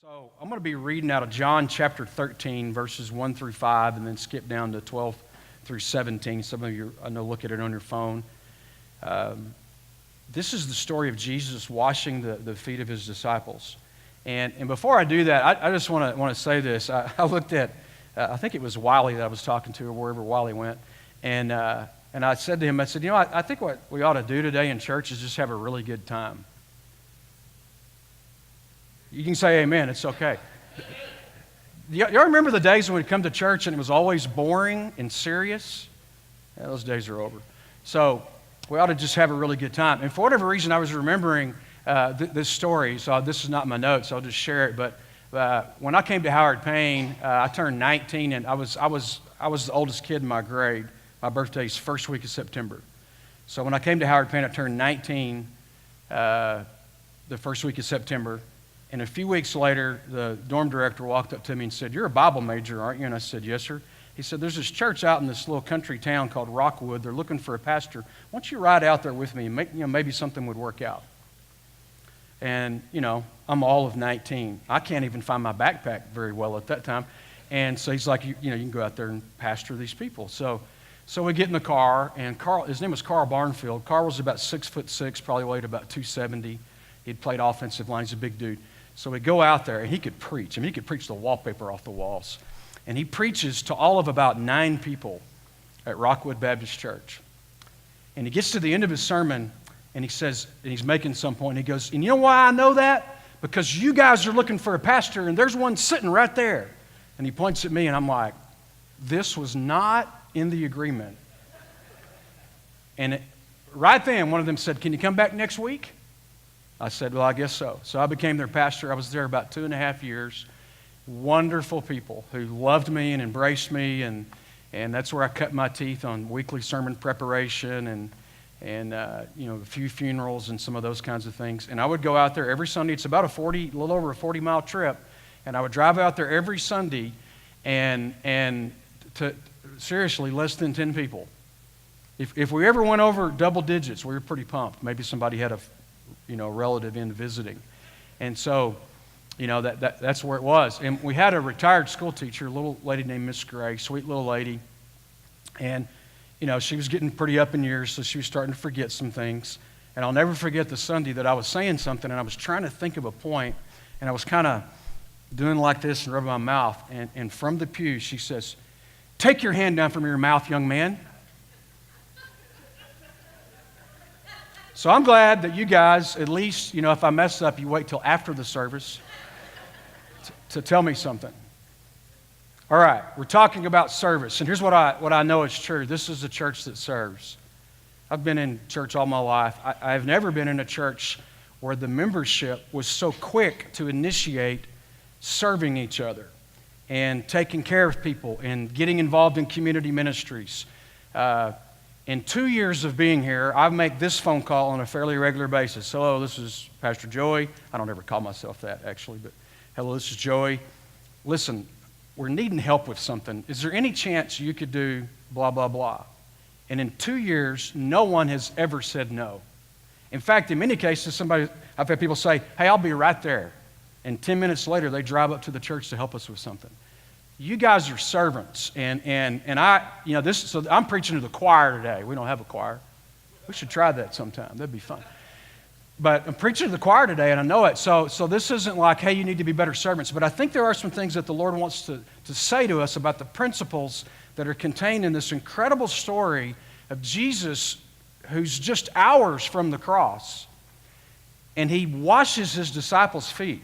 So I'm going to be reading out of John chapter 13, verses 1 through 5, and then skip down to 12 through 17. Some of you, I know, look at it on your phone. This is the story of Jesus washing the feet of his disciples. And before I do that, I just want to say this. I looked at, I think it was Wiley that I was talking to, or wherever Wiley went, and I said to him, I said, I think what we ought to do today in church is just have a really good time. You can say amen, it's okay. Y'all remember the days when we'd come to church and it was always boring and serious? Yeah, those days are over. So we ought to just have a really good time. And for whatever reason, I was remembering this story, so this is not my notes, so I'll just share it. But when I came to Howard Payne, I turned 19, and I was the oldest kid in my grade. My birthday's first week of September. So when I came to Howard Payne, I turned 19 the first week of September. And a few weeks later, the dorm director walked up to me and said, "You're a Bible major, aren't you?" And I said, "Yes, sir." He said, "There's this church out in this little country town called Rockwood. They're looking for a pastor. Why don't you ride out there with me and maybe something would work out?" And, I'm all of 19. I can't even find my backpack very well at that time. And so he's like, you can go out there and pastor these people. So we get in the car, and his name was Carl Barnfield. Carl was about 6'6", probably weighed about 270. He'd played offensive line. He's a big dude. So we go out there, and he could preach. I mean, he could preach the wallpaper off the walls. And he preaches to all of about 9 people at Rockwood Baptist Church. And he gets to the end of his sermon, and he says, and he's making some point, and he goes, "And you know why I know that? Because you guys are looking for a pastor, and there's one sitting right there." And he points at me, and I'm like, this was not in the agreement. And right then, one of them said, "Can you come back next week?" I said, "Well, I guess so." So I became their pastor. I was there about 2.5 years. Wonderful people who loved me and embraced me, and that's where I cut my teeth on weekly sermon preparation and a few funerals and some of those kinds of things. And I would go out there every Sunday. It's about a little over a 40-mile trip, and I would drive out there every Sunday, and to seriously less than 10 people. If we ever went over double digits, we were pretty pumped. Maybe somebody had a relative in visiting. And so, that's where it was. And we had a retired school teacher, a little lady named Miss Gray, sweet little lady. And, she was getting pretty up in years, so she was starting to forget some things. And I'll never forget the Sunday that I was saying something, and I was trying to think of a point, and I was kind of doing like this and rubbing my mouth. And from the pew, she says, "Take your hand down from your mouth, young man." So I'm glad that you guys, at least, if I mess up, you wait till after the service to tell me something. All right, we're talking about service, and here's what I know is true. This is a church that serves. I've been in church all my life. I've never been in a church where the membership was so quick to initiate serving each other and taking care of people and getting involved in community ministries. In 2 years of being here, I make this phone call on a fairly regular basis. "Hello, this is Pastor Joey." I don't ever call myself that, actually, but "Hello, this is Joey. Listen, we're needing help with something. Is there any chance you could do blah, blah, blah?" And in 2 years, no one has ever said no. In fact, in many cases, I've had people say, "Hey, I'll be right there." And 10 minutes later, they drive up to the church to help us with something. You guys are servants, and so I'm preaching to the choir today. We don't have a choir. We should try that sometime. That'd be fun. But I'm preaching to the choir today, and I know it. So this isn't like, hey, you need to be better servants. But I think there are some things that the Lord wants to say to us about the principles that are contained in this incredible story of Jesus, who's just hours from the cross, and he washes his disciples' feet.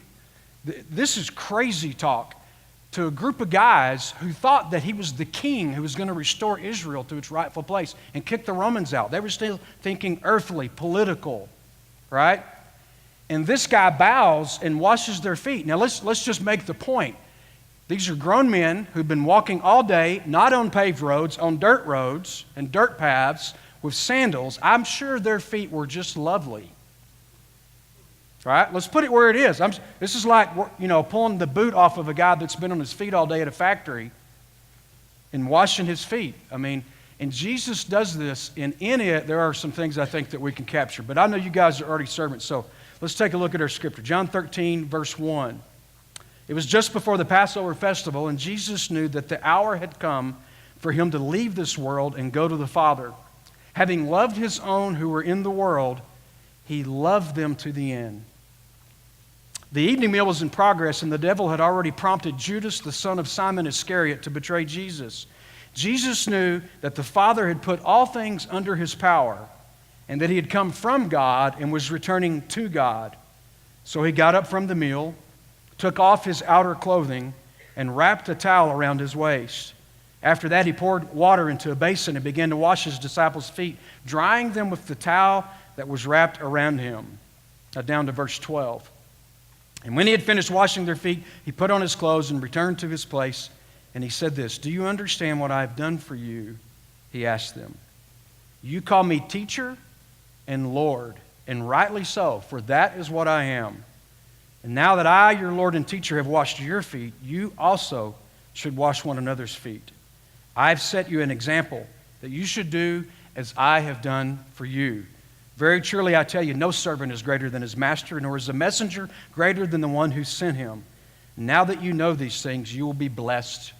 This is crazy talk to a group of guys who thought that he was the king who was going to restore Israel to its rightful place and kick the Romans out. They were still thinking earthly, political, right? And this guy bows and washes their feet. Now let's just make the point. These are grown men who've been walking all day, not on paved roads, on dirt roads and dirt paths with sandals. I'm sure their feet were just lovely. Right? Let's put it where it is. This is like, pulling the boot off of a guy that's been on his feet all day at a factory and washing his feet. And Jesus does this, and in it, there are some things I think that we can capture. But I know you guys are already servants, so let's take a look at our scripture. John 13, verse 1. It was just before the Passover festival, and Jesus knew that the hour had come for him to leave this world and go to the Father. Having loved his own who were in the world, he loved them to the end. The evening meal was in progress, and the devil had already prompted Judas, the son of Simon Iscariot, to betray Jesus. Jesus knew that the Father had put all things under his power, and that he had come from God and was returning to God. So he got up from the meal, took off his outer clothing, and wrapped a towel around his waist. After that, he poured water into a basin and began to wash his disciples' feet, drying them with the towel that was wrapped around him. Now down to verse 12. And when he had finished washing their feet, he put on his clothes and returned to his place. And he said this, "Do you understand what I have done for you?" He asked them. "You call me teacher and Lord, and rightly so, for that is what I am. And now that I, your Lord and teacher, have washed your feet, you also should wash one another's feet. I have set you an example that you should do as I have done for you. Very truly, I tell you, no servant is greater than his master, nor is a messenger greater than the one who sent him. Now that you know these things, you will be blessed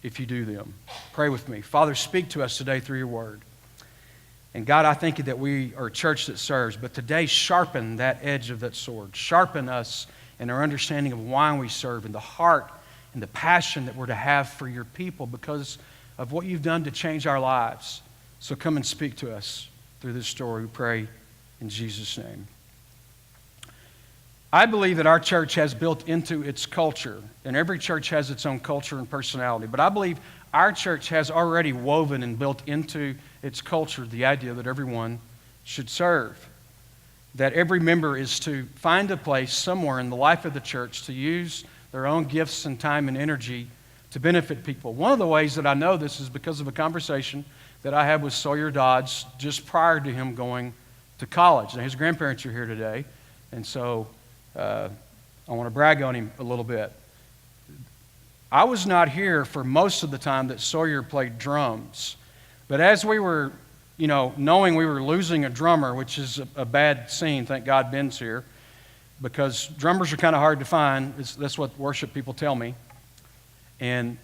if you do them." Pray with me. Father, speak to us today through your word. And God, I thank you that we are a church that serves, but today sharpen that edge of that sword. Sharpen us in our understanding of why we serve and the heart and the passion that we're to have for your people because of what you've done to change our lives. So come and speak to us through this story, we pray in Jesus' name. I believe that our church has built into its culture, and every church has its own culture and personality, but I believe our church has already woven and built into its culture the idea that everyone should serve, that every member is to find a place somewhere in the life of the church to use their own gifts and time and energy to benefit people. One of the ways that I know this is because of a conversation that I had with Sawyer Dodds just prior to him going to college. Now, his grandparents are here today, and so I want to brag on him a little bit. I was not here for most of the time that Sawyer played drums, but as we were, knowing we were losing a drummer, which is a bad scene, thank God Ben's here, because drummers are kind of hard to find. That's what worship people tell me. And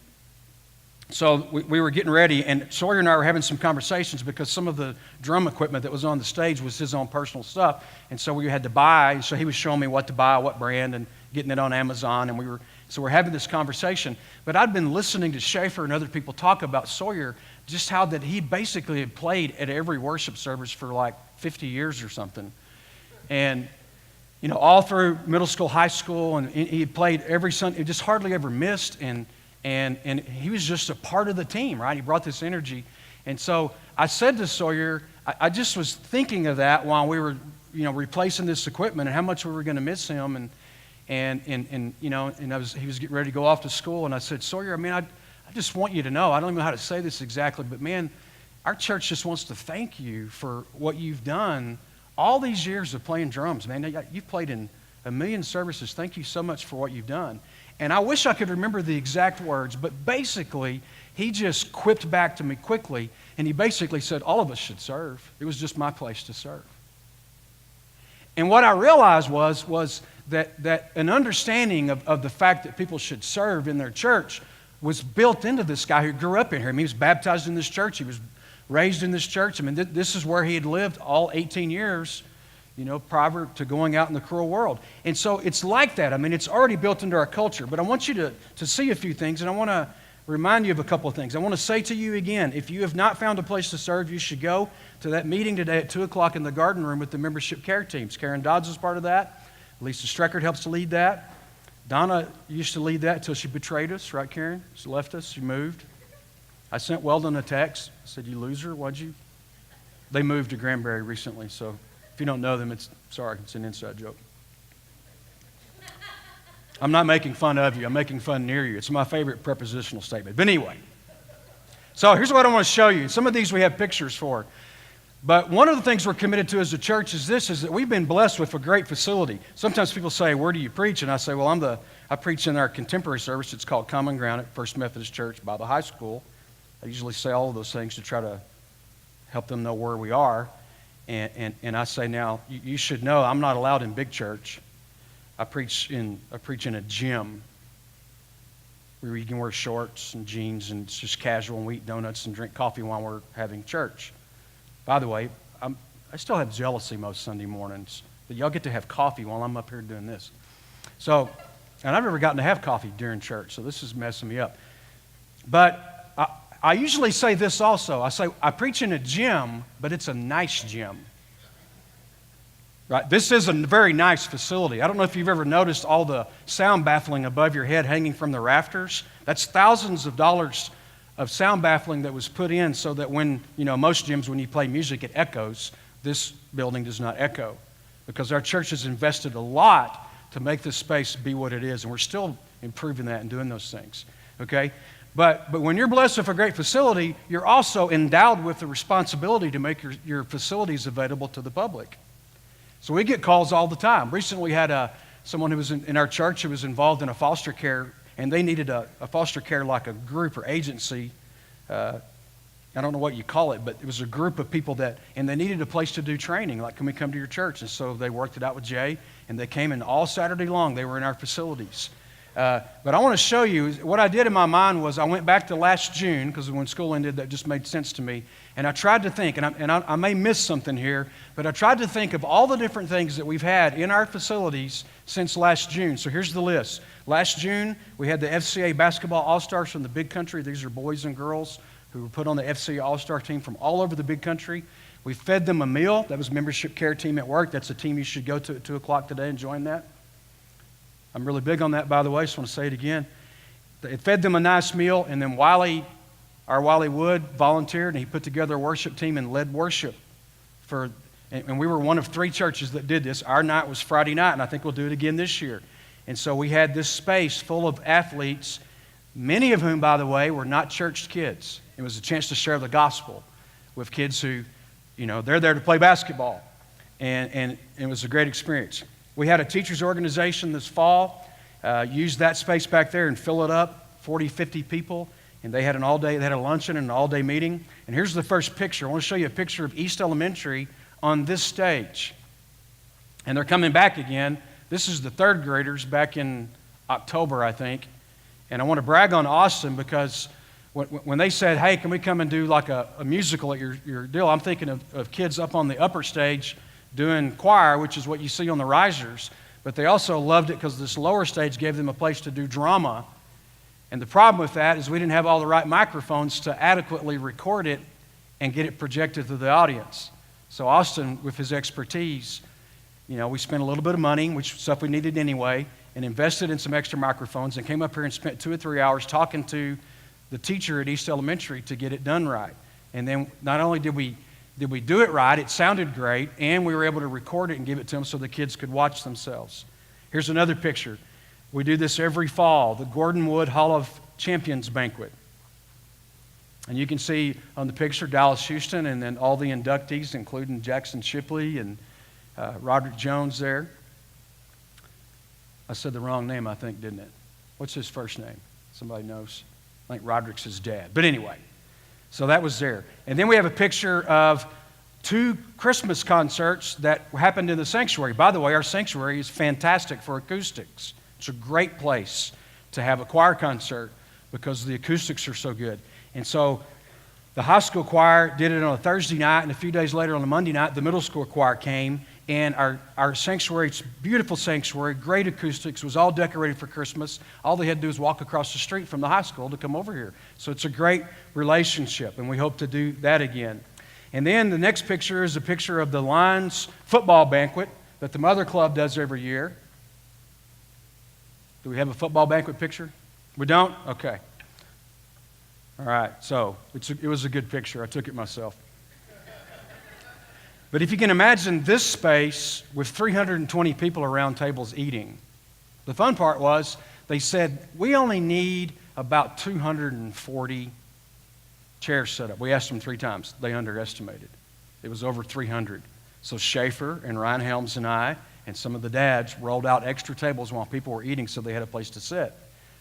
so we were getting ready, and Sawyer and I were having some conversations because some of the drum equipment that was on the stage was his own personal stuff, and so we had to buy. So he was showing me what to buy, what brand, and getting it on Amazon, and we're having this conversation. But I'd been listening to Schaefer and other people talk about Sawyer, just how that he basically had played at every worship service for like 50 years or something, and all through middle school, high school, and he played every Sunday. He just hardly ever missed, and he was just a part of the team, right? He brought this energy. And so I said to Sawyer, I just was thinking of that while we were, replacing this equipment and how much we were going to miss him. And he was getting ready to go off to school. And I said, Sawyer, I just want you to know, I don't even know how to say this exactly, but man, our church just wants to thank you for what you've done all these years of playing drums, man. You've played in 1 million services. Thank you so much for what you've done. And I wish I could remember the exact words, but basically, he just quipped back to me quickly, and he basically said, all of us should serve. It was just my place to serve. And what I realized was that an understanding of the fact that people should serve in their church was built into this guy who grew up in here. He was baptized in this church. He was raised in this church. This is where he had lived all 18 years, prior to going out in the cruel world. And so it's like that. It's already built into our culture. But I want you to see a few things, and I want to remind you of a couple of things. I want to say to you again, if you have not found a place to serve, you should go to that meeting today at 2 o'clock in the garden room with the membership care teams. Karen Dodds is part of that. Lisa Streckert helps to lead that. Donna used to lead that until she betrayed us, right, Karen? She left us. She moved. I sent Weldon a text. I said, you loser, why'd you? They moved to Granbury recently, so if you don't know them, it's an inside joke. I'm not making fun of you. I'm making fun near you. It's my favorite prepositional statement. But anyway, so here's what I want to show you. Some of these we have pictures for. But one of the things we're committed to as a church is that we've been blessed with a great facility. Sometimes people say, where do you preach? And I say, well, I preach in our contemporary service. It's called Common Ground at First Methodist Church by the high school. I usually say all of those things to try to help them know where we are. And I say, now, you should know I'm not allowed in big church. I preach in a gym. where you can wear shorts and jeans and it's just casual, and we eat donuts and drink coffee while we're having church. By the way, I still have jealousy most Sunday mornings that y'all get to have coffee while I'm up here doing this. So, and I've never gotten to have coffee during church, so this is messing me up. But I usually say this also. I say, I preach in a gym, but it's a nice gym. Right? This is a very nice facility. I don't know if you've ever noticed all the sound baffling above your head hanging from the rafters. That's thousands of dollars of sound baffling that was put in so that when, most gyms, when you play music, it echoes. This building does not echo because our church has invested a lot to make this space be what it is, and we're still improving that and doing those things, okay? But when you're blessed with a great facility, you're also endowed with the responsibility to make your facilities available to the public. So we get calls all the time. Recently we had someone who was in our church who was involved in a foster care, and they needed a foster care like a group or agency. I don't know what you call it, but it was a group of people and they needed a place to do training, like, can we come to your church? And so they worked it out with Jay, and they came in all Saturday long. They were in our facilities. But I want to show you, what I did in my mind was I went back to last June, because when school ended, that just made sense to me. And I tried to think, and I may miss something here, but I tried to think of all the different things that we've had in our facilities since last June. So here's the list. Last June, we had the FCA Basketball All-Stars from the Big Country. These are boys and girls who were put on the FCA All-Star team from all over the Big Country. We fed them a meal. That was membership care team at work. That's a team you should go to at 2 o'clock today and join that. I'm really big on that, by the way. Just want to say it again. It fed them a nice meal, and then our Wiley Wood volunteered, and he put together a worship team and led worship. And we were one of 3 churches that did this. Our night was Friday night, and I think we'll do it again this year. And so we had this space full of athletes, many of whom, by the way, were not church kids. It was a chance to share the gospel with kids who, they're there to play basketball. And it was a great experience. We had a teachers organization this fall, use that space back there and fill it up, 40, 50 people. And they had a luncheon and an all-day meeting. And here's the first picture. I want to show you a picture of East Elementary on this stage. And they're coming back again. This is the 3rd graders back in October, I think. And I want to brag on Austin because when they said, hey, can we come and do like a musical at your deal, I'm thinking of kids up on the upper stage doing choir, which is what you see on the risers. But they also loved it because this lower stage gave them a place to do drama. And the problem with that is we didn't have all the right microphones to adequately record it and get it projected to the audience. So Austin, with his expertise, we spent a little bit of money, which stuff we needed anyway, and invested in some extra microphones and came up here and spent 2 or 3 hours talking to the teacher at East Elementary to get it done right. And then not only did we do it right, it sounded great, and we were able to record it and give it to them so the kids could watch themselves. Here's another picture. We do this every fall, the Gordon Wood Hall of Champions Banquet. And you can see on the picture Dallas Houston and then all the inductees, including Jackson Shipley and Roderick Jones there. I said the wrong name, I think, didn't it? What's his first name? Somebody knows? I think Roderick's his dad. But anyway, so that was there. And then we have a picture of 2 Christmas concerts that happened in the sanctuary. By the way, our sanctuary is fantastic for acoustics. It's a great place to have a choir concert because the acoustics are so good. And so the high school choir did it on a Thursday night, and a few days later on a Monday night, the middle school choir came. And our sanctuary, it's a beautiful sanctuary, great acoustics, was all decorated for Christmas. All they had to do was walk across the street from the high school to come over here. So it's a great relationship, and we hope to do that again. And then the next picture is a picture of the Lions football banquet that the Mother Club does every year. Do we have a football banquet picture? We don't? Okay. All right, so it was a good picture. I took it myself. But if you can imagine this space with 320 people around tables eating, the fun part was they said, we only need about 240 chairs set up. We asked them 3 times. They underestimated. It was over 300. So Schaefer and Ryan Helms and I and some of the dads rolled out extra tables while people were eating so they had a place to sit.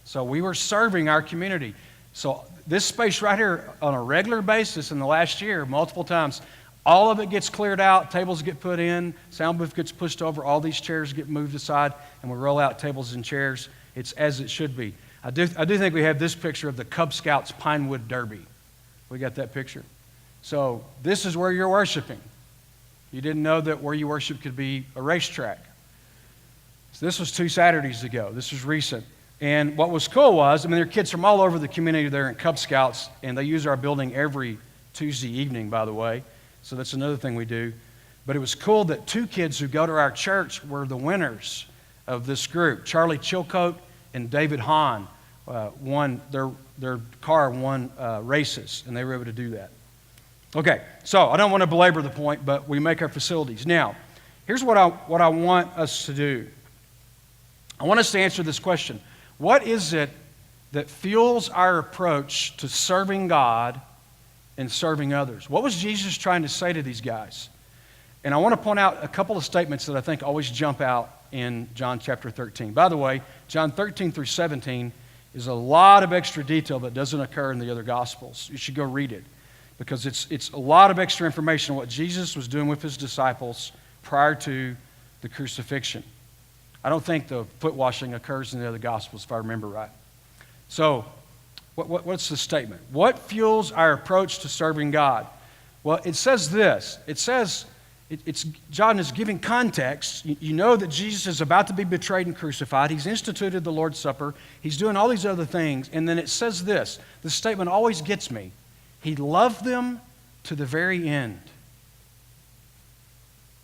So we were serving our community. So this space right here on a regular basis in the last year, multiple times, all of it gets cleared out, tables get put in, sound booth gets pushed over, all these chairs get moved aside, and we roll out tables and chairs. It's as it should be. I do think we have this picture of the Cub Scouts Pinewood Derby. We got that picture. So this is where you're worshiping. You didn't know that where you worship could be a racetrack. So this was 2 Saturdays ago. This was recent. And what was cool was, there are kids from all over the community there in Cub Scouts, and they use our building every Tuesday evening, by the way. So that's another thing we do. But it was cool that 2 kids who go to our church were the winners of this group. Charlie Chilcote and David Hahn won, their car won races, and they were able to do that. Okay, so I don't want to belabor the point, but we make our facilities. Now, here's what I want us to do. I want us to answer this question. What is it that fuels our approach to serving God and serving others? What was Jesus trying to say to these guys? And I want to point out a couple of statements that I think always jump out in John chapter 13. By the way, John 13 through 17 is a lot of extra detail that doesn't occur in the other Gospels. You should go read it because it's a lot of extra information on what Jesus was doing with his disciples prior to the crucifixion. I don't think the foot washing occurs in the other Gospels, if I remember right. So, what's the statement? What fuels our approach to serving God? Well, it says this. It says, John is giving context. You know that Jesus is about to be betrayed and crucified. He's instituted the Lord's Supper. He's doing all these other things. And then it says this. This statement always gets me. He loved them to the very end.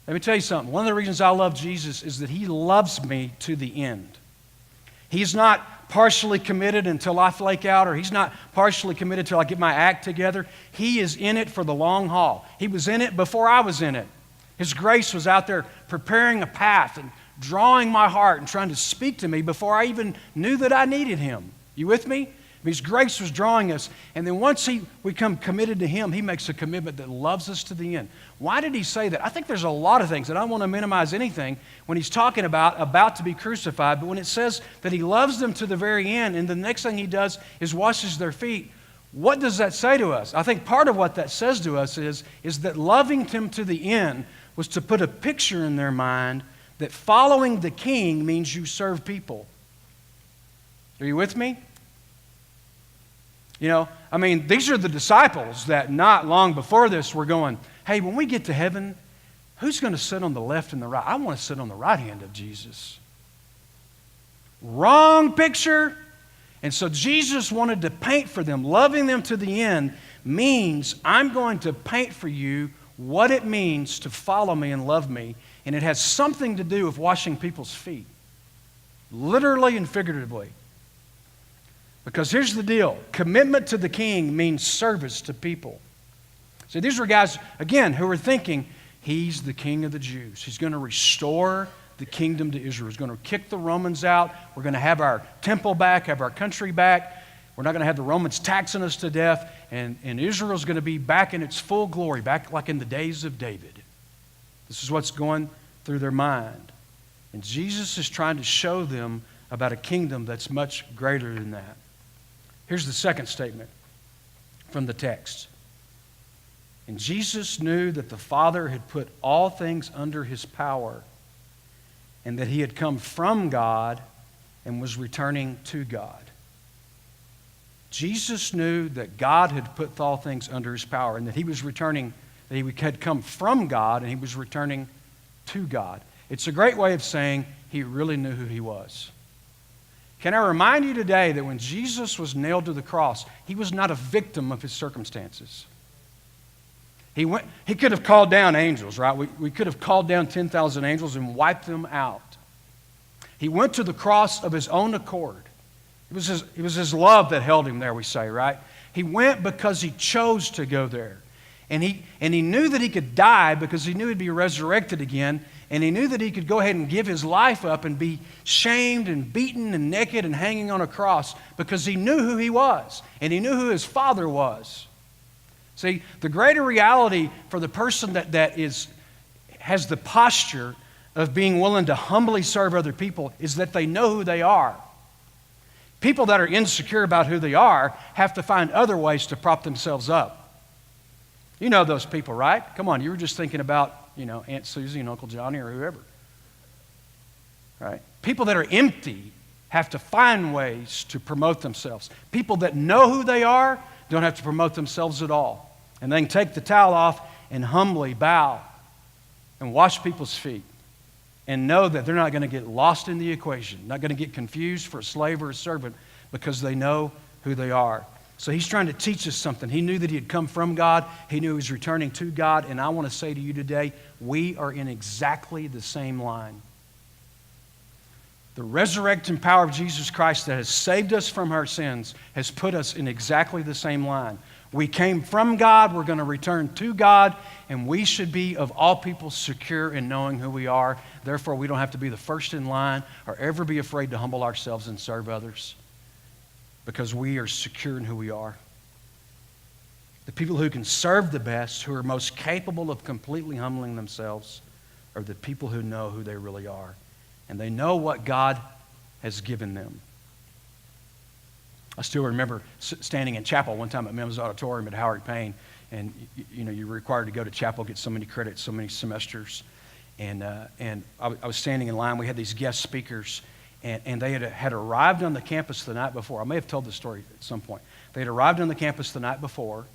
Let me tell you something. One of the reasons I love Jesus is that he loves me to the end. He's not partially committed until I flake out, or he's not partially committed until I get my act together. He is in it for the long haul. He was in it before I was in it. His grace was out there preparing a path and drawing my heart and trying to speak to me before I even knew that I needed him. You with me? His grace was drawing us. And then once we become committed to him, he makes a commitment that loves us to the end. Why did he say that? I think there's a lot of things, and I don't want to minimize anything when he's talking about to be crucified, but when it says that he loves them to the very end, and the next thing he does is washes their feet, what does that say to us? I think part of what that says to us is that loving him to the end was to put a picture in their mind that following the king means you serve people. Are you with me? These are the disciples that not long before this were going, hey, when we get to heaven, who's going to sit on the left and the right? I want to sit on the right hand of Jesus. Wrong picture. And so Jesus wanted to paint for them, loving them to the end means I'm going to paint for you what it means to follow me and love me. And it has something to do with washing people's feet, literally and figuratively. Because here's the deal. Commitment to the king means service to people. See, these were guys, again, who were thinking, he's the king of the Jews. He's going to restore the kingdom to Israel. He's going to kick the Romans out. We're going to have our temple back, have our country back. We're not going to have the Romans taxing us to death. And Israel's going to be back in its full glory, back like in the days of David. This is what's going through their mind. And Jesus is trying to show them about a kingdom that's much greater than that. Here's the second statement from the text. And Jesus knew that the Father had put all things under his power, and that he had come from God and was returning to God. Jesus knew that God had put all things under his power, and that he was returning, that he had come from God and he was returning to God. It's a great way of saying he really knew who he was. Can I remind you today that when Jesus was nailed to the cross, he was not a victim of his circumstances. He could have called down angels, right? We could have called down 10,000 angels and wiped them out. He went to the cross of his own accord. It was his love that held him there, we say, right? He went because he chose to go there. And he knew that he could die because he knew he'd be resurrected again. And he knew that he could go ahead and give his life up and be shamed and beaten and naked and hanging on a cross because he knew who he was and he knew who his Father was. See, the greater reality for the person that has the posture of being willing to humbly serve other people is that they know who they are. People that are insecure about who they are have to find other ways to prop themselves up. You know those people, right? Come on, you were just thinking about, Aunt Susie and Uncle Johnny or whoever. Right? People that are empty have to find ways to promote themselves. People that know who they are don't have to promote themselves at all. And they can take the towel off and humbly bow and wash people's feet and know that they're not going to get lost in the equation, not going to get confused for a slave or a servant because they know who they are. So he's trying to teach us something. He knew that he had come from God. He knew he was returning to God. And I want to say to you today, we are in exactly the same line. The resurrecting power of Jesus Christ that has saved us from our sins has put us in exactly the same line. We came from God, we're going to return to God, and we should be, of all people, secure in knowing who we are. Therefore, we don't have to be the first in line or ever be afraid to humble ourselves and serve others because we are secure in who we are. The people who can serve the best, who are most capable of completely humbling themselves, are the people who know who they really are. And they know what God has given them. I still remember standing in chapel one time at Mims Auditorium at Howard Payne, and you're required to go to chapel, get so many credits, so many semesters. And I was standing in line. We had these guest speakers, and they had arrived on the campus the night before. I may have told this story at some point. They had arrived on the campus the night before,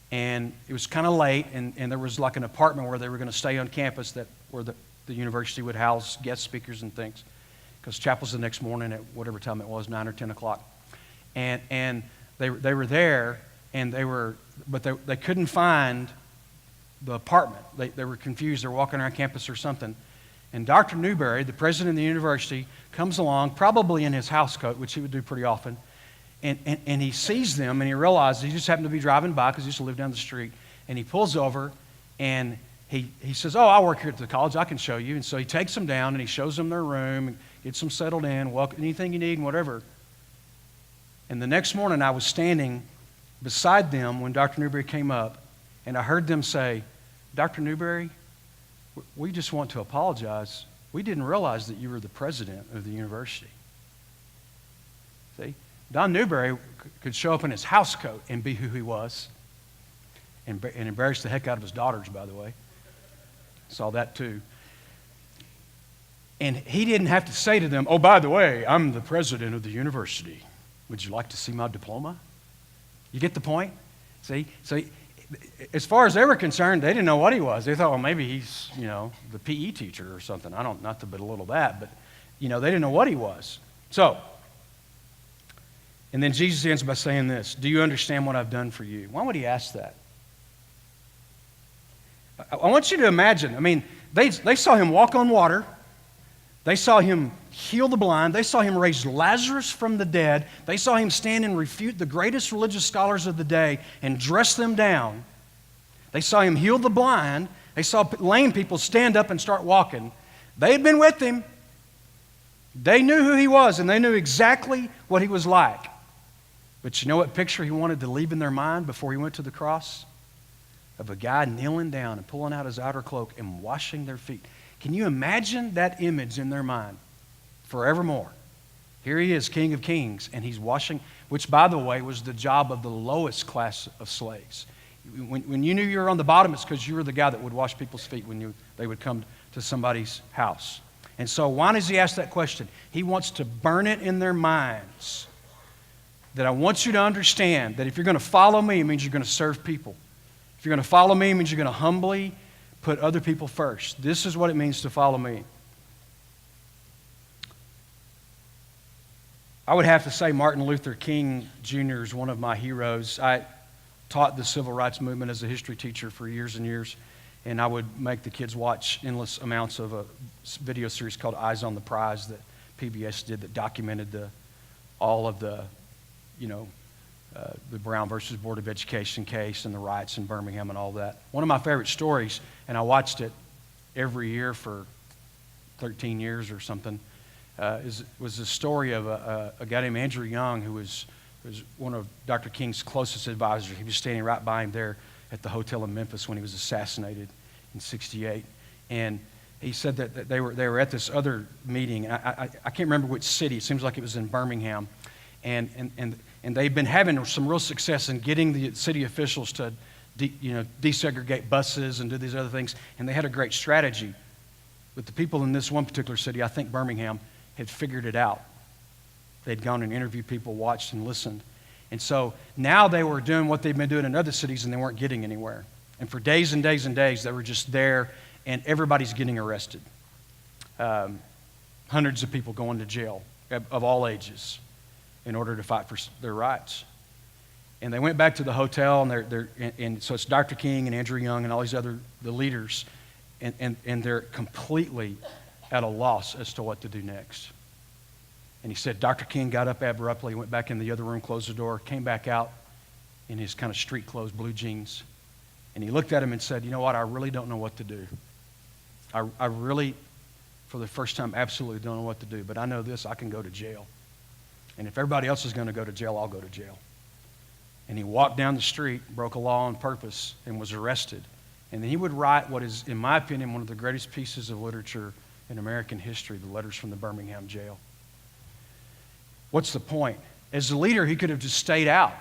and it was kind of late, and there was like an apartment where they were going to stay on campus where the university would house guest speakers and things, because chapel's the next morning at whatever time it was, 9 or 10 o'clock. And they were there, and they couldn't find the apartment. They were confused. They were walking around campus or something. And Dr. Newberry, the president of the university, comes along, probably in his house coat, which he would do pretty often, and he sees them, and he realizes he just happened to be driving by because he used to live down the street, and he pulls over, and he says, "Oh, I work here at the college. I can show you." And so he takes them down, and he shows them their room, and gets them settled in, welcome, anything you need, and whatever. And the next morning, I was standing beside them when Dr. Newberry came up, and I heard them say, "Dr. Newberry, we just want to apologize. We didn't realize that you were the president of the university." See, Don Newberry could show up in his house coat and be who he was, and embarrass the heck out of his daughters, by the way. Saw that too. And he didn't have to say to them, "Oh, by the way, I'm the president of the university. Would you like to see my diploma?" You get the point? See? So as far as they were concerned, they didn't know what he was. They thought, well, maybe he's, the PE teacher or something. Not to belittle that, but, they didn't know what he was. So, and then Jesus ends by saying this, "Do you understand what I've done for you?" Why would he ask that? I want you to imagine, they saw him walk on water. They saw him heal the blind. They saw him raise Lazarus from the dead. They saw him stand and refute the greatest religious scholars of the day and dress them down. They saw him heal the blind. They saw lame people stand up and start walking. They had been with him. They knew who he was, and they knew exactly what he was like. But you know what picture he wanted to leave in their mind before he went to the cross? Of a guy kneeling down and pulling out his outer cloak and washing their feet. Can you imagine that image in their mind forevermore? Here he is, King of Kings, and he's washing, which, by the way, was the job of the lowest class of slaves. When you knew you were on the bottom, it's because you were the guy that would wash people's feet when they would come to somebody's house. And so why does he ask that question? He wants to burn it in their minds that I want you to understand that if you're going to follow me, it means you're going to serve people. If you're going to follow me, it means you're going to humbly put other people first. This is what it means to follow me. I would have to say Martin Luther King Jr. is one of my heroes. I taught the civil rights movement as a history teacher for years and years, and I would make the kids watch endless amounts of a video series called Eyes on the Prize that PBS did that documented all of the Brown versus Board of Education case and the riots in Birmingham and all that. One of my favorite stories, and I watched it every year for 13 years or something, was the story of a guy named Andrew Young who was one of Dr. King's closest advisors. He was standing right by him there at the hotel in Memphis when he was assassinated in '68. And he said that they were at this other meeting. I can't remember which city. It seems like it was in Birmingham. And they've been having some real success in getting the city officials to desegregate buses and do these other things. And they had a great strategy. But the people in this one particular city, I think Birmingham, had figured it out. They'd gone and interviewed people, watched and listened. And so now they were doing what they've been doing in other cities, and they weren't getting anywhere. And for days and days and days, they were just there, and everybody's getting arrested. Hundreds of people going to jail of all ages in order to fight for their rights. And they went back to the hotel, and so it's Dr. King and Andrew Young and all these other the leaders, and they're completely at a loss as to what to do next. And he said Dr. King got up abruptly, went back in the other room, closed the door, came back out in his kind of street clothes, blue jeans. And he looked at him and said, you know what, I really don't know what to do. I really, for the first time, absolutely don't know what to do. But I know this, I can go to jail. And if everybody else is going to go to jail, I'll go to jail. And he walked down the street, broke a law on purpose, and was arrested. And then he would write what is, in my opinion, one of the greatest pieces of literature in American history, the letters from the Birmingham jail. What's the point? As the leader, he could have just stayed out.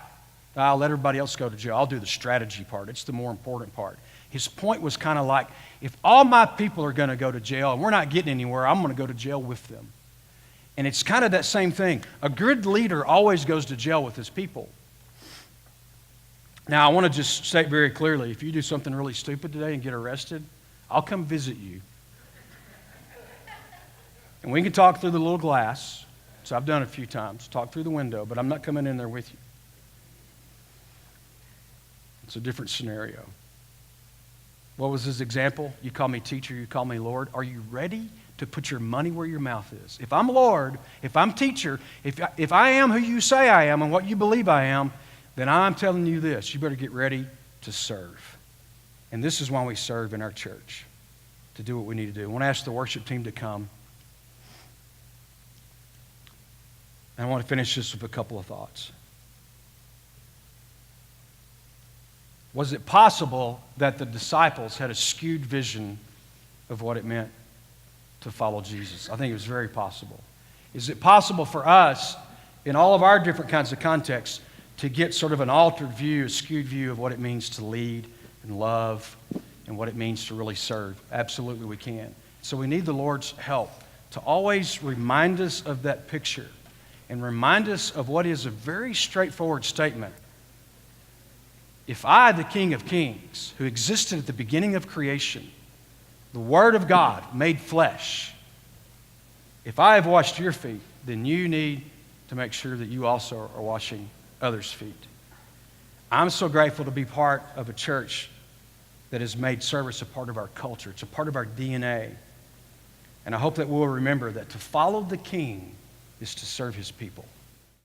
I'll let everybody else go to jail. I'll do the strategy part. It's the more important part. His point was kind of like, if all my people are going to go to jail and we're not getting anywhere, I'm going to go to jail with them. And it's kind of that same thing. A good leader always goes to jail with his people. Now, I want to just state very clearly, if you do something really stupid today and get arrested, I'll come visit you. And we can talk through the little glass. So I've done it a few times, talk through the window, but I'm not coming in there with you. It's a different scenario. What was his example? You call me teacher, you call me Lord. Are you ready to put your money where your mouth is? If I'm Lord, if I'm teacher, if I am who you say I am and what you believe I am, then I'm telling you this, you better get ready to serve. And this is why we serve in our church, to do what we need to do. I want to ask the worship team to come. And I want to finish this with a couple of thoughts. Was it possible that the disciples had a skewed vision of what it meant to follow Jesus? I think it was very possible. Is it possible for us, in all of our different kinds of contexts, to get sort of an altered view, a skewed view of what it means to lead and love and what it means to really serve? Absolutely we can. So we need the Lord's help to always remind us of that picture and remind us of what is a very straightforward statement. If I, the King of Kings, who existed at the beginning of creation, the Word of God made flesh, if I have washed your feet, then you need to make sure that you also are washing others' feet. I'm so grateful to be part of a church that has made service a part of our culture. It's a part of our DNA. And I hope that we'll remember that to follow the King is to serve His people.